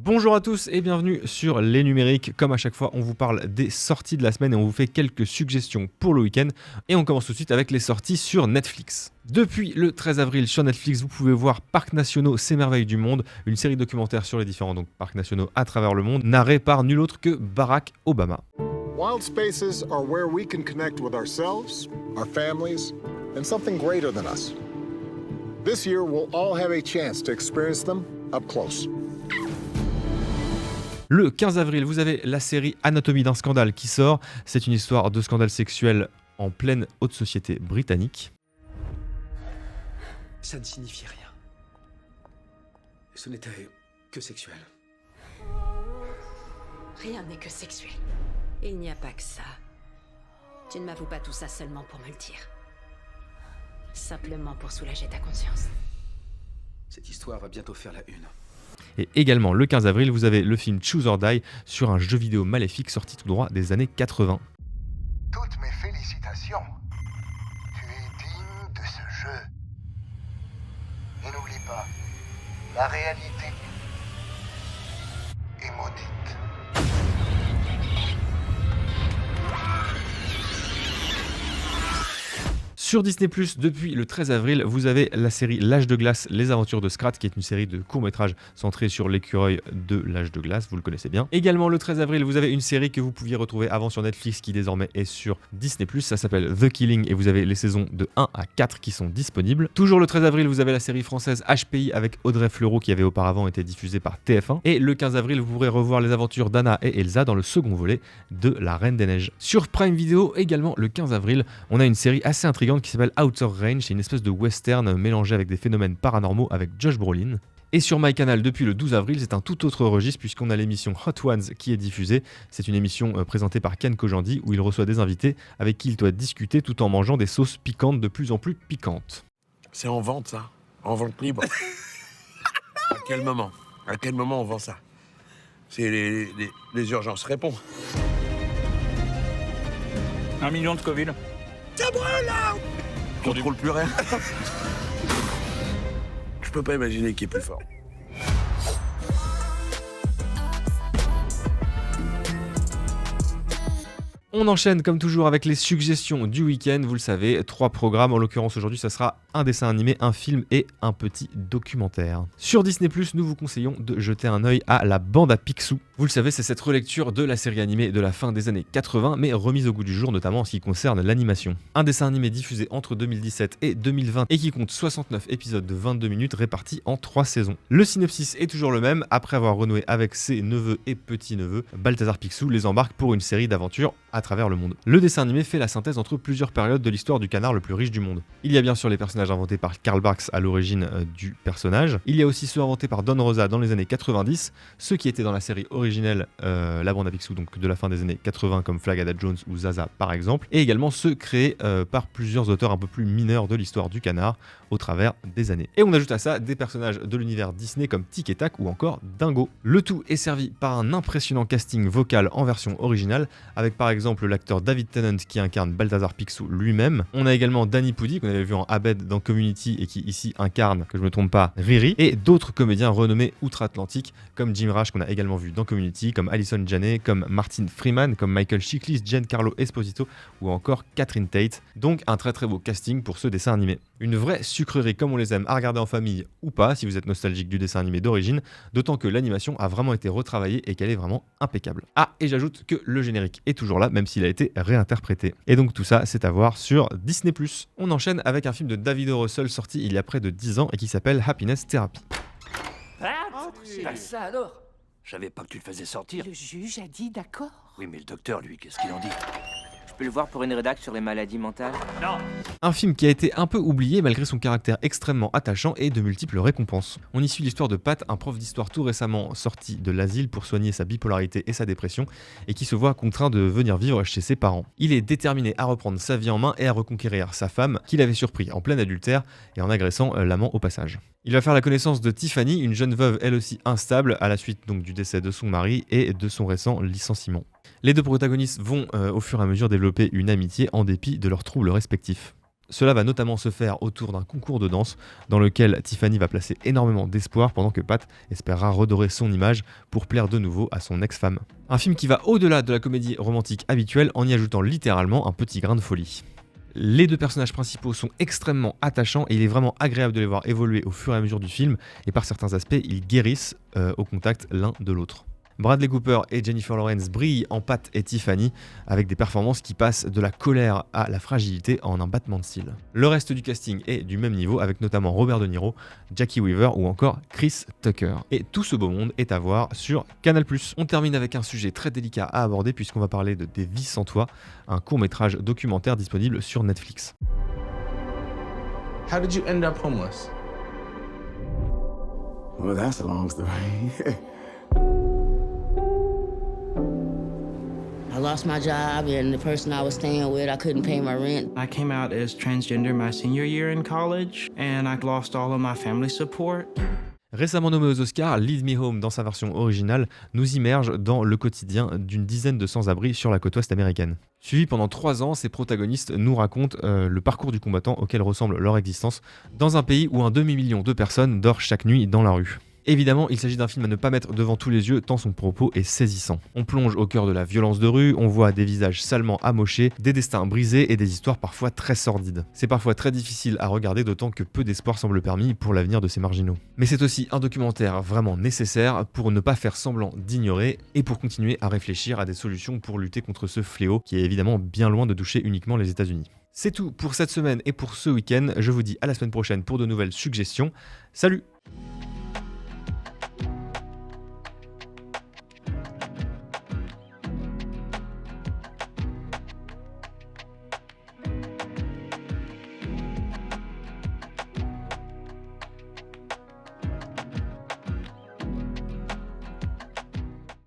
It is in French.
Bonjour à tous et bienvenue sur Les Numériques. Comme à chaque fois, on vous parle des sorties de la semaine et on vous fait quelques suggestions pour le week-end. Et on commence tout de suite avec les sorties sur Netflix. Depuis le 13 avril sur Netflix, vous pouvez voir Parcs nationaux, ces merveilles du monde, une série documentaire sur les différents parcs nationaux à travers le monde, narrée par nul autre que Barack Obama. Wild spaces are where we can connect with ourselves, our families, and something greater than us. This year, we'll all have a chance to experience them up close. Le 15 avril, vous avez la série Anatomie d'un scandale qui sort. C'est une histoire de scandale sexuel en pleine haute société britannique. Ça ne signifie rien. Ce n'était que sexuel. Rien n'est que sexuel. Il n'y a pas que ça. Tu ne m'avoues pas tout ça seulement pour me le dire. Simplement pour soulager ta conscience. Cette histoire va bientôt faire la une. Et également le 15 avril, vous avez le film Choose or Die sur un jeu vidéo maléfique sorti tout droit des années 80. Toutes mes félicitations. Tu es digne de ce jeu. Et n'oublie pas, la réalité est maudite. Sur Disney+, depuis le 13 avril, vous avez la série L'Âge de glace, les aventures de Scrat, qui est une série de courts-métrages centrée sur l'écureuil de l'Âge de glace, vous le connaissez bien. Également le 13 avril, vous avez une série que vous pouviez retrouver avant sur Netflix, qui désormais est sur Disney+, ça s'appelle The Killing, et vous avez les saisons de 1 à 4 qui sont disponibles. Toujours le 13 avril, vous avez la série française HPI avec Audrey Fleurot, qui avait auparavant été diffusée par TF1. Et le 15 avril, vous pourrez revoir les aventures d'Anna et Elsa dans le second volet de La Reine des Neiges. Sur Prime Video, également le 15 avril, on a une série assez intrigante qui s'appelle Outer Range, c'est une espèce de western mélangé avec des phénomènes paranormaux avec Josh Brolin. Et sur MyCanal depuis le 12 avril, c'est un tout autre registre puisqu'on a l'émission Hot Ones qui est diffusée. C'est une émission présentée par Ken Kojandi où il reçoit des invités avec qui il doit discuter tout en mangeant des sauces piquantes de plus en plus piquantes. C'est en vente, ça. En vente libre. À quel moment on vend ça? C'est les urgences. Réponds. 1 million de Covid. Ça brûle, là! On contrôle plus rien. Je peux pas imaginer qui est plus fort. On enchaîne comme toujours avec les suggestions du week-end, vous le savez, 3 programmes, en l'occurrence aujourd'hui ça sera un dessin animé, un film et un petit documentaire. Sur Disney+, nous vous conseillons de jeter un œil à La Bande à Picsou. Vous le savez, c'est cette relecture de la série animée de la fin des années 80, mais remise au goût du jour, notamment en ce qui concerne l'animation. Un dessin animé diffusé entre 2017 et 2020 et qui compte 69 épisodes de 22 minutes répartis en 3 saisons. Le synopsis est toujours le même, après avoir renoué avec ses neveux et petits-neveux, Balthazar Picsou les embarque pour une série d'aventures à travers le monde. Le dessin animé fait la synthèse entre plusieurs périodes de l'histoire du canard le plus riche du monde. Il y a bien sûr les personnages inventés par Karl Barks à l'origine du personnage. Il y a aussi ceux inventés par Don Rosa dans les années 90, ceux qui étaient dans la série originelle La Bande à Picsou, donc de la fin des années 80 comme Flag Ada Jones ou Zaza par exemple, et également ceux créés par plusieurs auteurs un peu plus mineurs de l'histoire du canard au travers des années. Et on ajoute à ça des personnages de l'univers Disney comme Tic et Tac ou encore Dingo. Le tout est servi par un impressionnant casting vocal en version originale, avec par exemple l'acteur David Tennant qui incarne Balthazar Picsou lui-même. On a également Danny Pudi qu'on avait vu en Abed dans Community et qui ici incarne, que je me trompe pas, Riri, et d'autres comédiens renommés outre-Atlantique comme Jim Rash qu'on a également vu dans Community, comme Alison Janney, comme Martin Freeman, comme Michael Chiklis, Giancarlo Esposito ou encore Catherine Tate. Donc un très très beau casting pour ce dessin animé. Une vraie sucrerie comme on les aime à regarder en famille ou pas si vous êtes nostalgique du dessin animé d'origine, d'autant que l'animation a vraiment été retravaillée et qu'elle est vraiment impeccable. Ah, et j'ajoute que le générique est toujours là même s'il a été réinterprété. Et donc tout ça c'est à voir sur Disney+. On enchaîne avec un film de David O. Russell sorti il y a près de 10 ans et qui s'appelle Happiness Therapy. Ça alors? Je savais pas que tu le faisais sortir. Le juge a dit d'accord. Oui, mais le docteur, lui, qu'est-ce qu'il en dit? Je peux le voir pour une rédac sur les maladies mentales? Non. Un film qui a été un peu oublié malgré son caractère extrêmement attachant et de multiples récompenses. On y suit l'histoire de Pat, un prof d'histoire tout récemment sorti de l'asile pour soigner sa bipolarité et sa dépression et qui se voit contraint de venir vivre chez ses parents. Il est déterminé à reprendre sa vie en main et à reconquérir sa femme qu'il avait surpris en plein adultère et en agressant l'amant au passage. Il va faire la connaissance de Tiffany, une jeune veuve elle aussi instable à la suite donc du décès de son mari et de son récent licenciement. Les deux protagonistes vont au fur et à mesure développer une amitié en dépit de leurs troubles respectifs. Cela va notamment se faire autour d'un concours de danse dans lequel Tiffany va placer énormément d'espoir pendant que Pat espérera redorer son image pour plaire de nouveau à son ex-femme. Un film qui va au-delà de la comédie romantique habituelle en y ajoutant littéralement un petit grain de folie. Les deux personnages principaux sont extrêmement attachants et il est vraiment agréable de les voir évoluer au fur et à mesure du film et par certains aspects ils guérissent au contact l'un de l'autre. Bradley Cooper et Jennifer Lawrence brillent en Pat et Tiffany avec des performances qui passent de la colère à la fragilité en un battement de cils. Le reste du casting est du même niveau avec notamment Robert De Niro, Jackie Weaver ou encore Chris Tucker. Et tout ce beau monde est à voir sur Canal+. On termine avec un sujet très délicat à aborder puisqu'on va parler de Des vies sans toi, un court-métrage documentaire disponible sur Netflix. How did you end up homeless? Well, that's a long story. I lost my job and the person I was staying with, I couldn't pay my rent. I came out as transgender my senior year in college, and I lost all of my family support. Récemment nommé aux Oscars, Lead Me Home dans sa version originale nous immerge dans le quotidien d'une dizaine de sans-abri sur la côte ouest américaine. Suivi pendant 3 ans, ces protagonistes nous racontent le parcours du combattant auquel ressemble leur existence dans un pays où un demi-million de personnes dorment chaque nuit dans la rue. Évidemment, il s'agit d'un film à ne pas mettre devant tous les yeux tant son propos est saisissant. On plonge au cœur de la violence de rue, on voit des visages salement amochés, des destins brisés et des histoires parfois très sordides. C'est parfois très difficile à regarder d'autant que peu d'espoir semble permis pour l'avenir de ces marginaux. Mais c'est aussi un documentaire vraiment nécessaire pour ne pas faire semblant d'ignorer et pour continuer à réfléchir à des solutions pour lutter contre ce fléau qui est évidemment bien loin de toucher uniquement les États-Unis. C'est tout pour cette semaine et pour ce week-end. Je vous dis à la semaine prochaine pour de nouvelles suggestions. Salut!